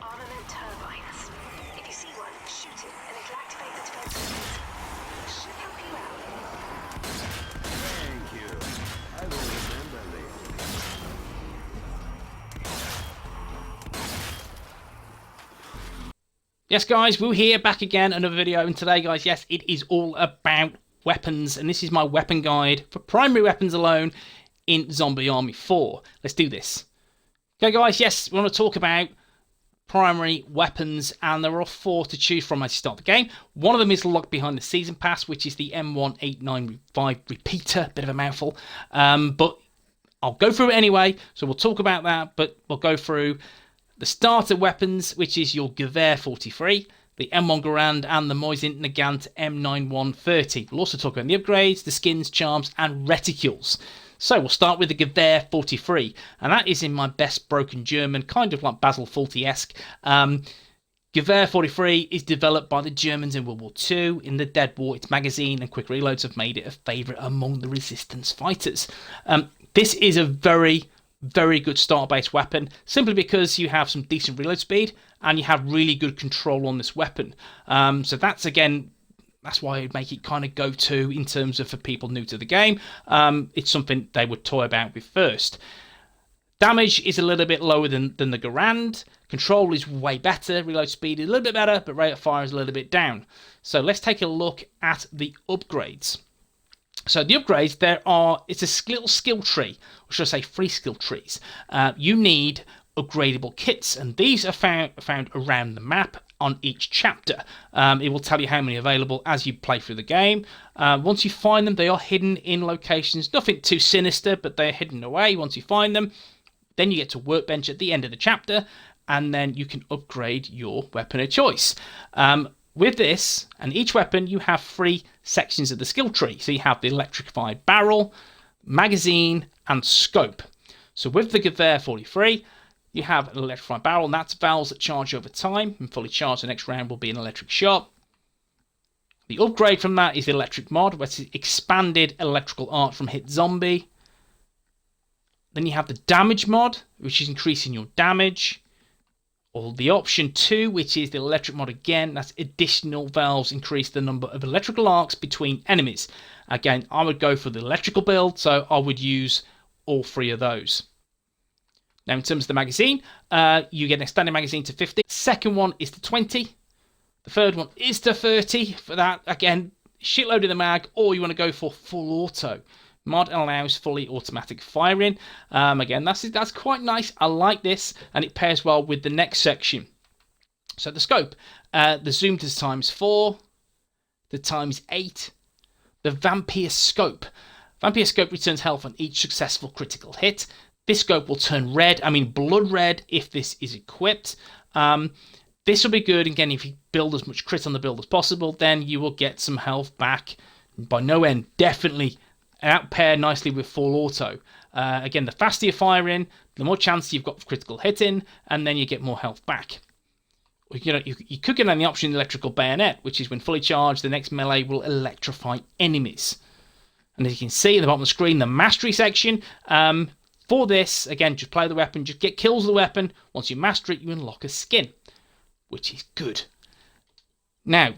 armament turbines. If you see one, shoot it and it'll activate the defense. Should help you out. Thank you. I will remember later. Yes, guys, we're here back again, another video, and today, guys, yes, it is all about weapons, and this is my weapon guide for primary weapons alone in Zombie Army 4. Let's do this. Okay, guys, yes, we want to talk about primary weapons, and there are 4 to choose from as you start the game. One of them is locked behind the season pass, which is the M1895 repeater. Bit of a mouthful, but I'll go through it anyway, so we'll talk about that, but we'll go through the starter weapons, which is your Gewehr 43, the M1 Garand, and the MOSIN-NAGANT M9130. We'll also talk about the upgrades, the skins, charms, and reticules. So we'll start with the Gewehr 43, and that is in my best broken German, kind of like Basil Fawlty-esque. Gewehr 43 is developed by the Germans in World War II. In the Dead War, its magazine and quick reloads have made it a favourite among the resistance fighters. This is a very good start-based weapon, simply because you have some decent reload speed and you have really good control on this weapon. So that's why I'd make it kind of go-to in terms of for people new to the game. It's something they would toy about with first. Damage is a little bit lower than the Garand. Control is way better. Reload speed is a little bit better, but rate of fire is a little bit down. So let's take a look at the upgrades. So the upgrades, it's a little skill tree, or should I say 3 skill trees. You need upgradable kits, and these are found around the map on each chapter. It will tell you how many available as you play through the game. Once you find them, they are hidden in locations, nothing too sinister, but they're hidden away. Once you find them, then you get to workbench at the end of the chapter, and then you can upgrade your weapon of choice. With this, and each weapon, you have 3 sections of the skill tree. So you have the electrified barrel, magazine, and scope. So with the Gewehr 43, you have an electrified barrel, and that's valves that charge over time. And fully charged, the next round will be an electric shot. The upgrade from that is the electric mod, which is expanded electrical art from hit zombie. Then you have the damage mod, which is increasing your damage. Or the option 2, which is the electric mod again, that's additional valves increase the number of electrical arcs between enemies. Again, I would go for the electrical build, so I would use all 3 of those. Now in terms of the magazine, you get an extended magazine to 50. Second one is to 20. The third one is to 30. For that, again, shitload in the mag, or you want to go for full auto. Mod allows fully automatic firing. Again, that's quite nice. I like this, and it pairs well with the next section. So the scope, the zoom to ×4, the ×8, the vampire scope. Vampire scope returns health on each successful critical hit. This scope will turn red, blood red, if this is equipped. This will be good. Again, if you build as much crit on the build as possible, then you will get some health back by no end. Definitely outpair nicely with full auto. Again, the faster you're firing, the more chance you've got of critical hitting, and then you get more health back. You could get on the option electrical bayonet, which is when fully charged, the next melee will electrify enemies. And as you can see at the bottom of the screen, the mastery section. For this, again, just play the weapon, just get kills of the weapon. Once you master it, you unlock a skin, which is good. Now,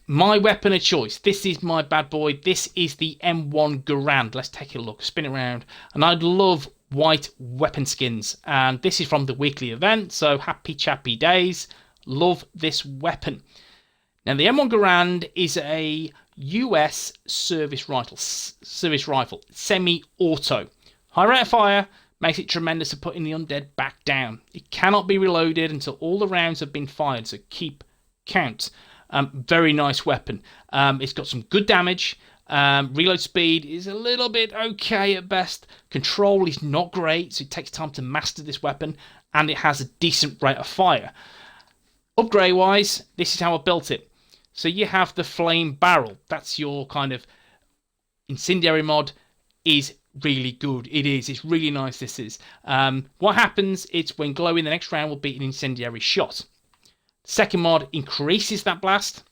my weapon of choice. This is my bad boy. This is the M1 Garand. Let's take a look, spin it around. And I'd love white weapon skins. And this is from the weekly event, so happy chappy days. Love this weapon. Now, the M1 Garand is a US service rifle, semi-auto. High rate of fire makes it tremendous at putting the undead back down. It cannot be reloaded until all the rounds have been fired, so keep count. Very nice weapon. It's got some good damage. Reload speed is a little bit okay at best. Control is not great, so it takes time to master this weapon, and it has a decent rate of fire. Upgrade wise, this is how I built it. So you have the flame barrel. That's your kind of incendiary mod. Is really good. It's really nice. This is what happens. It's when glowing, the next round will be an incendiary shot. Second mod increases that blast.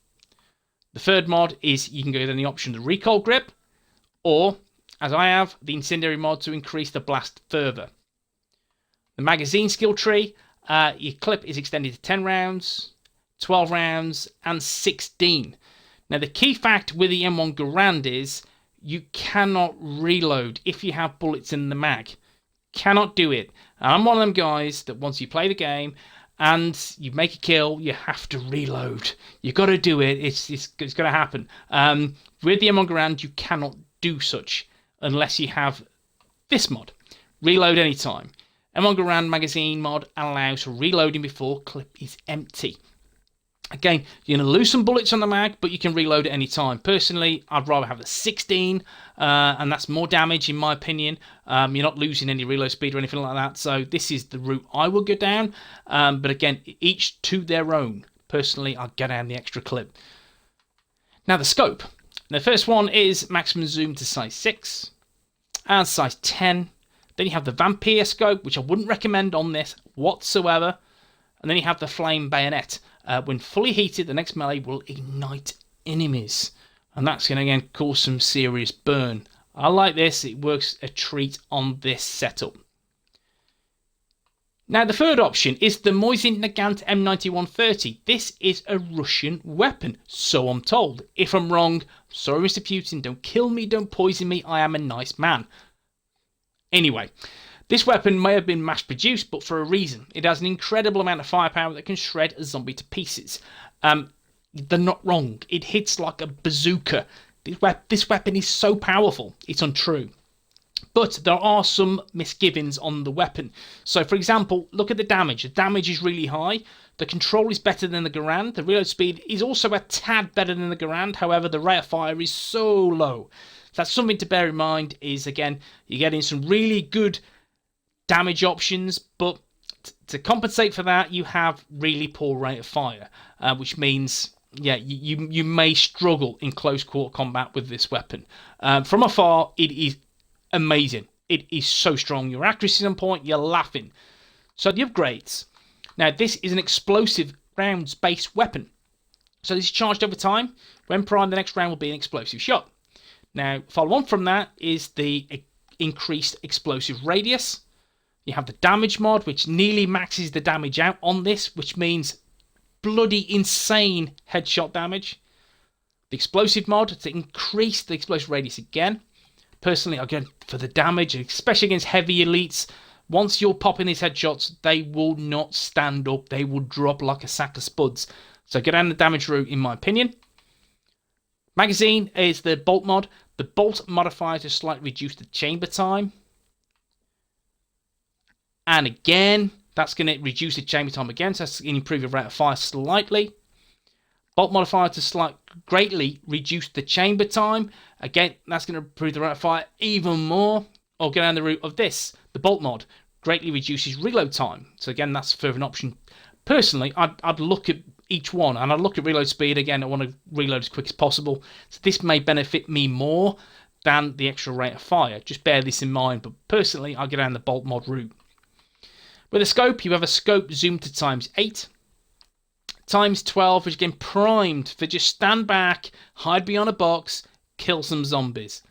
The third mod is you can go down the option of the recoil grip, or as I have, the incendiary mod to increase the blast further. The magazine skill tree, Your clip is extended to 10 rounds, 12 rounds, and 16. Now, the key fact with the M1 Garand is you cannot reload if you have bullets in the mag. Cannot do it. And I'm one of them guys that once you play the game and you make a kill, you have to reload. You got to do it. It's going to happen. With the M1 Garand, you cannot do such unless you have this mod. Reload anytime. M1 Garand magazine mod allows for reloading before clip is empty. Again, you're going to lose some bullets on the mag, but you can reload at any time. Personally, I'd rather have the 16, and that's more damage in my opinion. You're not losing any reload speed or anything like that, so this is the route I would go down. But again, each to their own. Personally, I'd go down the extra clip. Now the scope. The first one is maximum zoom to size 6 and size 10. Then you have the vampire scope, which I wouldn't recommend on this whatsoever. And then you have the flame bayonet. When fully heated, the next melee will ignite enemies. And that's going to again cause some serious burn. I like this. It works a treat on this setup. Now the third option is the MOSIN-NAGANT M9130. This is a Russian weapon, so I'm told. If I'm wrong, sorry Mr. Putin, don't kill me, don't poison me, I am a nice man. Anyway, this weapon may have been mass-produced, but for a reason. It has an incredible amount of firepower that can shred a zombie to pieces. They're not wrong. It hits like a bazooka. This weapon is so powerful, it's untrue. But there are some misgivings on the weapon. So, for example, look at the damage. The damage is really high. The control is better than the Garand. The reload speed is also a tad better than the Garand. However, the rate of fire is so low. So that's something to bear in mind is, again, you're getting some really good damage options, but to compensate for that, you have really poor rate of fire, which means, yeah, you may struggle in close quarter combat with this weapon. From afar, it is amazing. It is so strong. Your accuracy is on point. You're laughing. So the upgrades. Now, this is an explosive rounds-based weapon. So this is charged over time. When primed, the next round will be an explosive shot. Now, follow on from that is the increased explosive radius. You have the damage mod, which nearly maxes the damage out on this, which means bloody insane headshot damage. The explosive mod to increase the explosive radius again. Personally, again, for the damage, especially against heavy elites, once you're popping these headshots, they will not stand up. They will drop like a sack of spuds. So get down the damage route, in my opinion. Magazine is the bolt mod. The bolt modifier to slightly reduce the chamber time. And again, that's going to reduce the chamber time again, so that's going to improve your rate of fire slightly. Bolt modifier to greatly reduce the chamber time. Again, that's going to improve the rate of fire even more. Or go down the route of this, the bolt mod. Greatly reduces reload time. So again, that's further an option. Personally, I'd look at each one, and I'd look at reload speed. Again, I want to reload as quick as possible. So this may benefit me more than the extra rate of fire. Just bear this in mind. But personally, I'll go down the bolt mod route. With a scope, you have a scope zoom to ×8. ×12, which again primed for just stand back, hide behind a box, kill some zombies.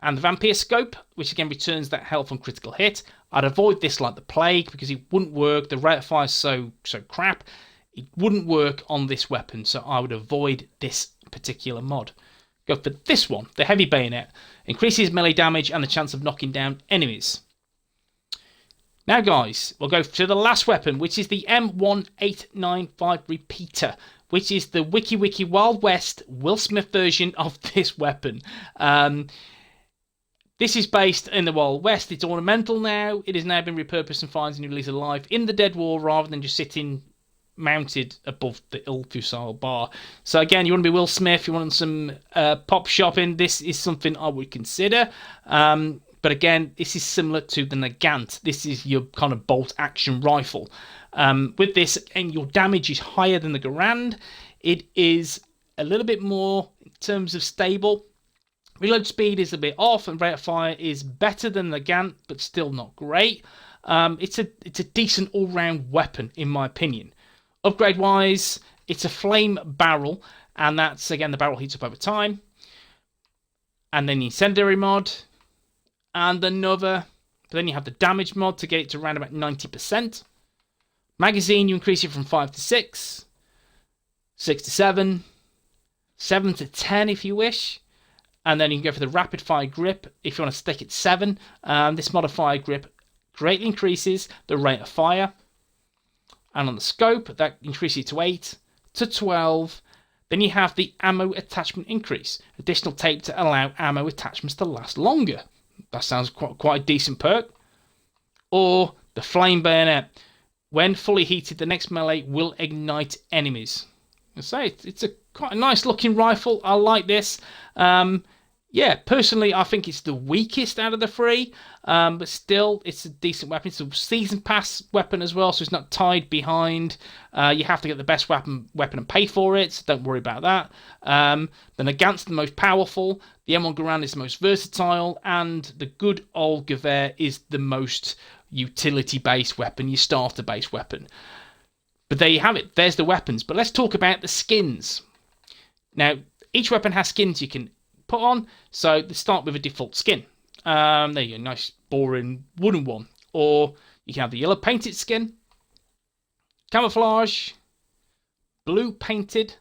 And the vampire scope, which again returns that health on critical hit. I'd avoid this like the plague because it wouldn't work. The rate of fire is so crap. It wouldn't work on this weapon, so I would avoid this particular mod. Go for this one, the heavy bayonet. Increases melee damage and the chance of knocking down enemies. Now guys, we'll go to the last weapon, which is the M1895 Repeater, which is the Wiki Wild West Will Smith version of this weapon. This is based in the Wild West. It's ornamental now. It has now been repurposed and finds a new lease of life in the Dead War rather than just sitting mounted above the Il-Fusile bar. So again, you want to be Will Smith, you want some pop shopping, this is something I would consider. But again, this is similar to the Nagant. This is your kind of bolt action rifle. With this, and your damage is higher than the Garand. It is a little bit more in terms of stable. Reload speed is a bit off, and rate of fire is better than the Nagant, but still not great. It's a decent all-round weapon, in my opinion. Upgrade-wise, it's a flame barrel, and that's, again, the barrel heats up over time. And then the incendiary mod. And another, but then you have the damage mod to get it to around about 90%. Magazine, you increase it from 5 to 6, 6 to 7, 7 to 10 if you wish. And then you can go for the rapid fire grip if you want to stick at 7. This modifier grip greatly increases the rate of fire. And on the scope, that increases to 8 to 12. Then you have the ammo attachment increase. Additional tape to allow ammo attachments to last longer. That sounds quite a decent perk. Or the flame bayonet. When fully heated, the next melee will ignite enemies. I say it's a quite a nice looking rifle. I like this. Yeah, personally, I think it's the weakest out of the three, but still, it's a decent weapon. It's a season pass weapon as well, so it's not tied behind. You have to get the best weapon and pay for it, so don't worry about that. The Nagant's the most powerful, the M1 Garand is the most versatile, and the good old Gewehr is the most utility-based weapon, your starter-based weapon. But there you have it, there's the weapons. But let's talk about the skins. Now, each weapon has skins you can put on, so let's start with a default skin. There you go, nice boring wooden one. Or you can have the yellow painted skin, camouflage, blue painted,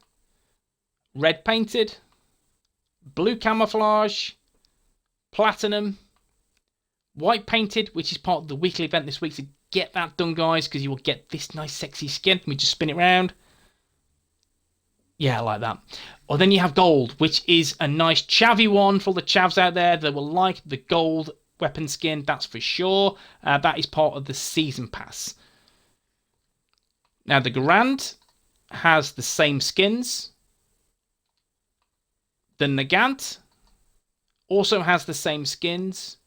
red painted, blue camouflage, platinum, white painted, which is part of the weekly event this week, so get that done, guys, because you will get this nice sexy skin. Let me just spin it around. Yeah, I like that. Or then you have gold, which is a nice chavvy one for all the chavs out there that will like the gold weapon skin, that's for sure. That is part of the season pass. Now, the Garand has the same skins. The Nagant also has the same skins,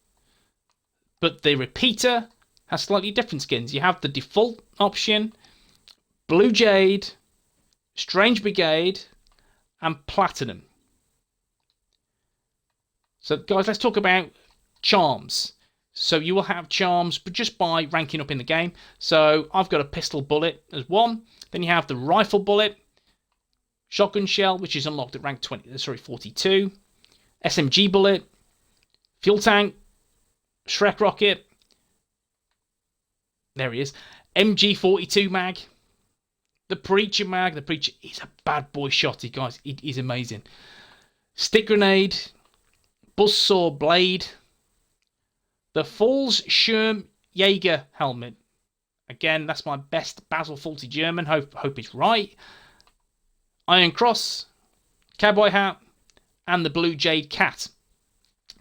but the Repeater has slightly different skins. You have the default option, Blue Jade, Strange Brigade, and Platinum. So, guys, let's talk about charms. So you will have charms, but just by ranking up in the game. So I've got a pistol bullet as one. Then you have the rifle bullet, shotgun shell, which is unlocked at rank 42, SMG bullet, fuel tank, Shrek rocket. There he is. MG42 mag. The Preacher mag. The Preacher is a bad boy shotty, guys. It is amazing. Stick grenade. Buzzsaw blade. The Fallschirm Jaeger helmet. Again, that's my best Basil Faulty German. Hope it's right. Iron Cross. Cowboy hat. And the Blue Jade cat.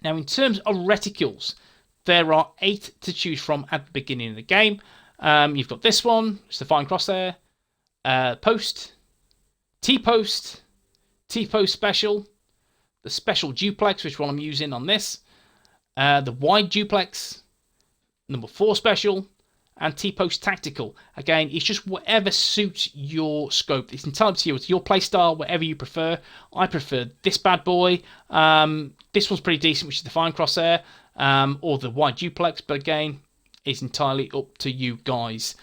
Now, in terms of reticles, there are 8 to choose from at the beginning of the game. You've got this one. It's the Fine Crosshair. Post, T-Post, T-Post Special, the Special Duplex, which one I'm using on this, the Wide Duplex, number 4 Special, and T-Post Tactical. Again, it's just whatever suits your scope. It's entirely up to you. It's your playstyle, whatever you prefer. I prefer this bad boy. This one's pretty decent, which is the Fine Crosshair, or the Wide Duplex, but again, it's entirely up to you guys.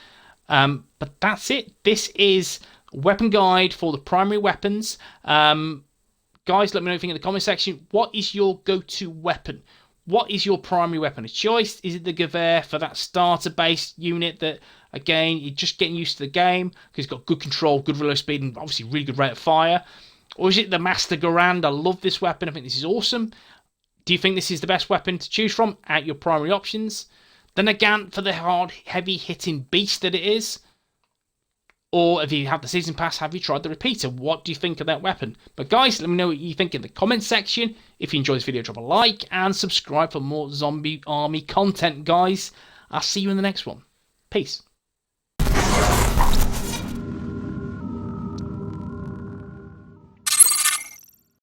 But that's it. This is a weapon guide for the primary weapons. Guys, let me know what you think in the comment section. What is your go-to weapon? What is your primary weapon of choice? Is it the Gewehr for that starter-based unit that, again, you're just getting used to the game because it's got good control, good reload speed, and obviously really good rate of fire? Or is it the Master Garand? I love this weapon. I think this is awesome. Do you think this is the best weapon to choose from out your primary options? The Nagant for the hard, heavy-hitting beast that it is? Or if you have the Season Pass, have you tried the Repeater? What do you think of that weapon? But guys, let me know what you think in the comment section. If you enjoyed this video, drop a like and subscribe for more Zombie Army content, guys. I'll see you in the next one. Peace.